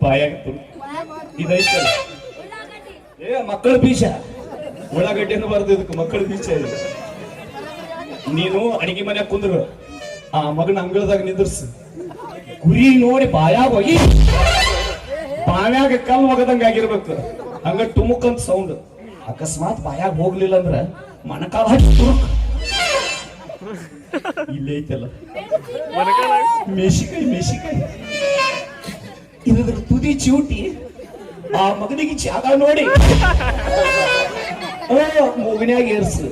ಬಾಯಾಗ ಇದೈತಲ್ಲ ಮಕ್ಕಳ ಬೀಜ ಉಳ್ಳಾಗಡ್ಡೆಯನ್ನು ಬರ್ದಿದ್ದಕ್ಕೆ ಮಕ್ಕಳ ಬೀಜ ಇದೆ. ನೀನು ಅಡಿಗೆ ಮನ್ಯಾಗ ಕುಂದ್ರು ಆ ಮಗನ ಅಂಗಳದಾಗ ನಿಂದ್ರಸು, ಗುರಿ ನೋಡಿ ಬಾಯಾಗ ಹೋಗಿ ಬಾವ್ಯಾಗ ಕಲ್ ಒಗದಂಗ ಆಗಿರ್ಬೇಕು. ಹಂಗ ಟುಮುಕ್ ಅಂತ ಸೌಂಡ್. ಅಕಸ್ಮಾತ್ ಬಾಯಾಗ ಹೋಗ್ಲಿಲ್ಲ ಅಂದ್ರ ಮಣಕಾಲ ಹಚ್ಚಿ ತುರುಕ್. ಇಲ್ಲೇ ಐತಲ್ಲ ಮೇಶಿಕಾಯಿ ಇದ್ರ ತುದಿ ಚೂಟಿ ಆ ಮಗನಿಗೆ ಜಾಗ ನೋಡಿ ಮೂಗನ್ಯಾಗ ಏರ್ಸು,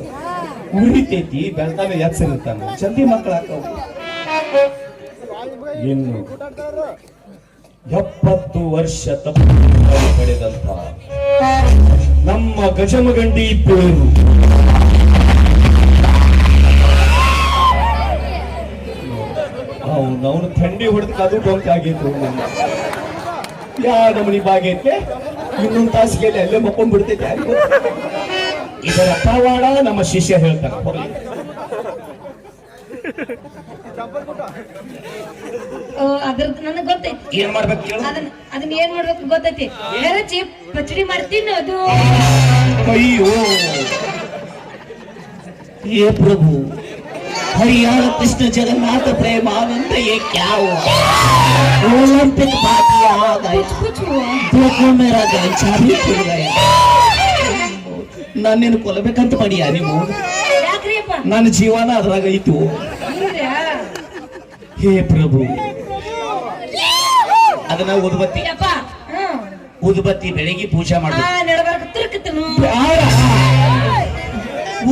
ಉರಿತೈತಿ. ಬೆಳ್ತಾನೆ ಎಚ್ಚರಿರ್ತಾನ, ಜಲ್ದಿ ಮಕ್ಕಳ ಇನ್ನು 70 ವರ್ಷ ತಪ್ಪು ಪಡೆದಂತ ನಮ್ಮ ಗಜಮಗಂಡಿ ಬೇರು ಅವನು ಥಂಡಿ ಹೊಡೆದಕ್ಕೆ ಅದು ಡೊಂಕ ಆಗಿತ್ತು. ನಮನಿ ಬಾಗೈತೆ ಇನ್ನೊಂದು ತಾಸಿಗೆ ಅಲ್ಲೇ ಮಕ್ಕೊಂಡ್ ಬಿಡ್ತೈತೆ. ಇದರ ಪವಾಡ ನಮ್ಮ ಶಿಷ್ಯ ಹೇಳ್ತಾನೆ. ಅದ್ರದ್ದು ನನಗ್ ಗೊತ್ತೈತಿ. ಏನ್ ಮಾಡ್ಬೇಕು ಅದನ್ನ ಏನ್ ಮಾಡ್ಬೇಕು ಗೊತ್ತೈತಿ. ಎರಚಿ ಪಚಡಿ ಮಾಡ್ತೀನಿ ಅದು. ಅಯ್ಯೋ ये प्रभु हरियाणा कृष्ण जगन्नाथ प्रेमानंद ये क्या हुआ? ओलंपिक पार्टी आ गई, देखो मेरा गंछा भी खुल गया. ನಾನೇನು ಕೊಲ್ಲಬೇಕಂತ ಮಾಡಿಯಾ ನೀವು? ನನ್ನ ಜೀವನ ಅದ್ರಾಗ ಐತು. ಹೇ ಪ್ರಭು, ಅದನ್ನ ಉದುಬತ್ತಿ ಬೆಳಿಗ್ಗೆ ಪೂಜೆ ಮಾಡ್ಬೇಕು.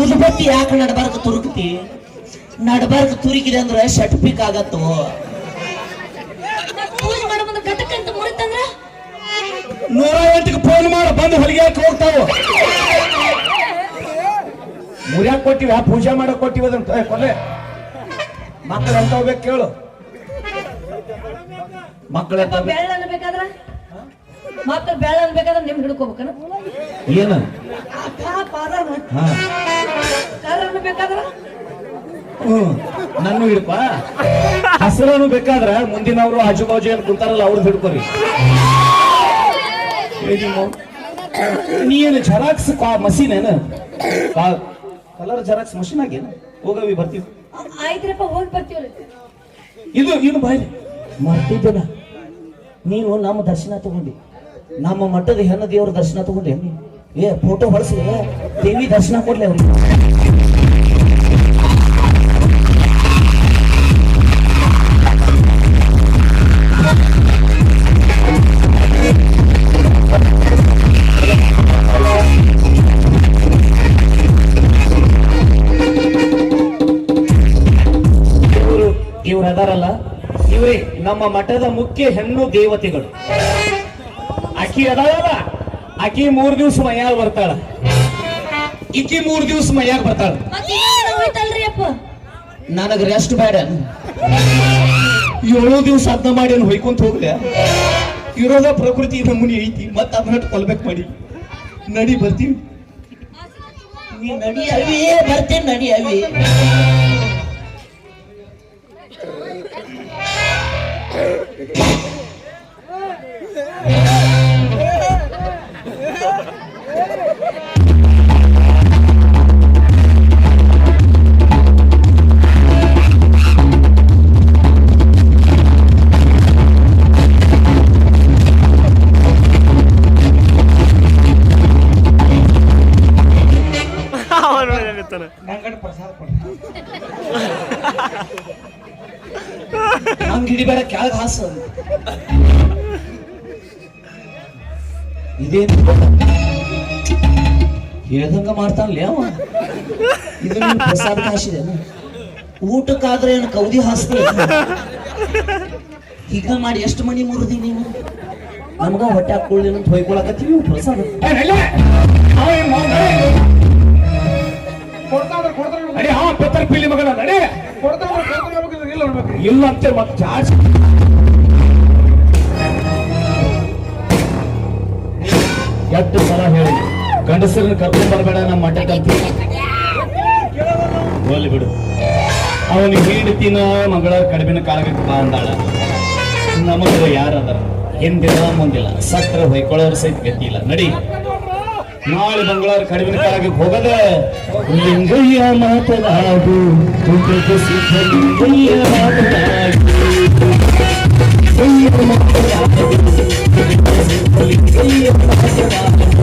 ಉದುಬತ್ತಿ ಯಾಕೆ ನಡಬಾರ್ಕ ತುರುಕ್ತಿ? ನಡಬಾರ್ಕ ತುರುಕಿದೆ ಅಂದ್ರೆ ಶಟ್ಪಿಕ್ ಆಗತ್ತು. ಪೂಜೆ ಮಾಡೋ ಮುಂದೆ ಗಟಕಂತ ಮುರಿತಂದ್ರ 108ಕ್ಕೆ ಫೋನ್ ಮಾಡಿ ಬಂದು ಹೊಲಿಗೆ ಹಾಕಿ ಹೋಗ್ತಾವ. ಮುರಿಯಾಕ್ ಕೊಟ್ಟಿವ, ಪೂಜೆ ಮಾಡಕ್ ಕೊಟ್ಟಿವ ಅದನ್ನ ಕೊಲೆ. ಮಕ್ಕಳು ಎಂತ ಹೋಗ್ಬೇಕು ಕೇಳು. ಮಕ್ಕಳು ಎಂತ ಬೆಳ್ಳ ಅನ್ಬೇಕಾದ್ರ ಮಕ್ಕಳು ಬೆಳ್ಳ ಅನ್ಬೇಕಾದ್ರೆ ನಿಮ್ಗೆ ಹಿಡ್ಕೋಬೇಕನ ಏನ ಬೇಕಾದ್ರ ನನ್ನ ಹಿಡ್ಪ. ಹಸರನು ಬೇಕಾದ್ರ ಮುಂದಿನವ್ರು ಆಜು ಬಾಜು ಏನ್ ಕುಂತಾರಲ್ಲ ಅವ್ರದ್ದು ಹಿಡ್ಕೋರಿ. ನೀನು ಜೆರಾಕ್ಸ್ ಮಷೀನ್ ಏನ? ಕಲರ್ ಜೆರಾಕ್ಸ್ ಮಷೀನ್ ಆಗೇನ? ಹೋಗವಿ ಬರ್ತೀವಿ. ಆಯ್ತ್ರಪ್ಪ ಹೋಗಿ ಬರ್ತೀವಿ. ಇದು ಬಾಯ್ ಮರ್ತಿದ್ದನ. ನೀನು ನಮ್ಮ ದರ್ಶನ ತಗೊಂಡಿ, ನಮ್ಮ ಮಠದ ಹೆಣ್ಣ ದೇವ್ರ ದರ್ಶನ ತಗೊಂಡೆ. ಏ ಫೋಟೋ ಹೊಳಸಿ ದೇವಿ ದರ್ಶನ ಕೊಡ್ಲಿ ಅವ್ರಿಗೆ. ಇವ್ರು ಅದಾರಲ್ಲ, ಇವ್ರಿ ನಮ್ಮ ಮಠದ ಮುಖ್ಯ ಹೆಣ್ಣು ದೇವತೆಗಳು. ಅಕ್ಕಿ ಅದಾವಲ್ಲ, ಆಕಿ 3 ದಿವಸ ಮೈಯಾಗ ಬರ್ತಾಳ. ಈಕಿ 3 ದಿವಸ ಮೈಯಾಗ ಬರ್ತಾಳ. ನನಗ ರೆಸ್ಟ್ ಬೇಡ. 7 ದಿವಸ ಅದ್ನ ಮಾಡಿ ಹೊಯ್ಕೊಂತ ಹೋಗ್ಲೆ. ಇರೋದ ಪ್ರಕೃತಿ ನಮೂನಿ ಐತಿ, ಮತ್ತ ಅದನ್ನ ಕೊಲ್ಬೇಕು ಮಾಡಿ. ನಡಿ ಬರ್ತೀವಿ. ನೀ ನಡಿ ಅವಿ, ಬರ್ತೇನೆ ನಡಿ ಅವಿ. ಅಂಗಡಿ ಬೇಡ ಕೆಳಗೆ ಹಾಸ. ಇದೇನು ಹೇಳ್ದಂಗ ಮಾಡ್ತಾನಲ್ಲ ಅವ. ಇದು ಪ್ರಸಾದ ಹಾಸಿದೆ. ಊಟಕ್ಕಾದ್ರೆ ಏನು ಕೌದಿ ಹಾಸ್ತಿ? ಈಗ ಮಾಡಿ ಎಷ್ಟು ಮಣಿ ಮುರಿದಿ ನೀನು? ನಮ್ಗ ಹೊಟ್ಟೆ ಹಾಕೊಳ್ಳಿ ಅಂತ ಹೊಯ್ಕೊಳಕತ್ತೀವಿ. ಪ್ರಸಾದ ಪತ್ರ ಪಿಲ್ಲಿ ಮಗನ ನಡೆ ಇಲ್ಲ ಅಂತ ಮತ್ತೆ ಚಾರ್ಜ್. ಎಷ್ಟು ಸಲ ಹೇಳಿ ಗಂಡಸರನ್ನ ಕರ್ಕೊಂಡ್ ಬರಬೇಡ ನಮ್ಮ ಮಠಕ್ಕೆ ಅಂತ. ಹೋಗ್ಲಿ ಬಿಡು. ಅವನಿಗೆ ಹೇಳ್ತೀನ ಮಗಳ ಕಡಿಮೆನ ಕಾಳಗಕ್ಕೆ ಬಾ ಅಂದಾಳ. ನಮಗ ಯಾರದಾರ ಹಿಂದಿಲ್ಲ ಮುಂದಿಲ್ಲ, ಸತ್ರ ಹೊಯ್ಕೊಳ್ಳೋರ್ ಸಹಿತ ಗತಿ ಇಲ್ಲ. ನಡಿ ನಾಳೆ ಮಂಗಳವಾರ ಕಡಿಮೆ ಕಾಳಗಕ್ಕೆ ಹೋಗದ. ಲಿಂಗಯ್ಯ ಮಾತನಾಡು ತುಟಿಗೆ ಸಿದ್ಧ ಲಿಂಗಯ್ಯ ಮಾತನಾಡು, ಲಿಂಗಯ್ಯ ಮಾತನಾಡು, ತುಟಿಗೆ ಸಿದ್ಧ ಲಿಂಗಯ್ಯ ಮಾತನಾಡು.